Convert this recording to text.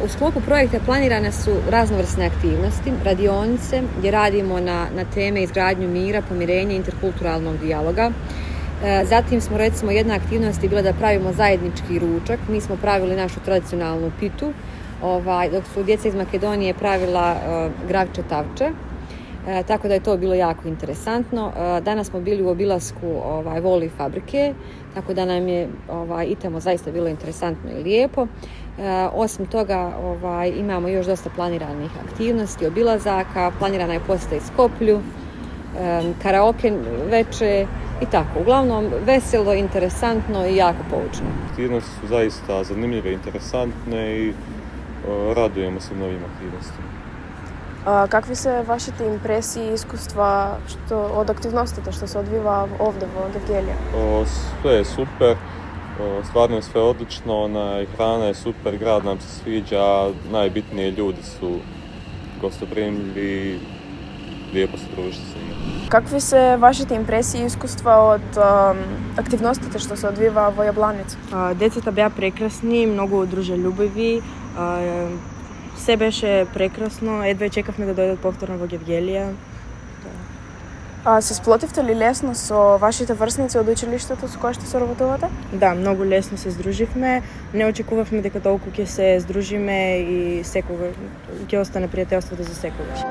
U sklopu projekta planirane su raznovrsne aktivnosti, radionice gdje radimo na teme izgradnju mira, pomirenja i interkulturalnog dijaloga. Zatim smo recimo jedna aktivnost je bila da pravimo zajednički ručak. Mi smo pravili našu tradicionalnu pitu, dok su djeca iz Makedonije pravila gravče tavče. Tako da je to bilo jako interesantno. Danas smo bili u obilasku Voli fabrike, tako da nam je i tamo zaista bilo interesantno i lijepo. Osim toga imamo još dosta planiranih aktivnosti, obilazaka, planirana je posjeta i Skoplju, karaoke veče i tako. Uglavnom veselo, interesantno i jako poučno. Aktivnosti su zaista zanimljive, interesantne i radujemo se novim aktivnostima. Какви се вашите импресии и искуства од активностите што се одвива овде во Gevgelija? Sve je super, stvarno je sve odlično, hrana je super, grad nam se sviđa, najbitnije ljudi su gostoprimljivi, lijepo se družiti sa njima. Какви се вашите импресии и искуства од активностите што се одвива во Јабланица? Децата беа прекрасни, многу дружелюбиви, се беше прекрасно, едва чекавме да дојдат повторно во Gevgelija. Се сплотивте ли лесно со вашите врсници од училиштето со кои што се работувате? Да, многу лесно се здруживме. Не очекувавме дека толку ќе се здружиме и секогаш ќе остане пријателството за секогаш.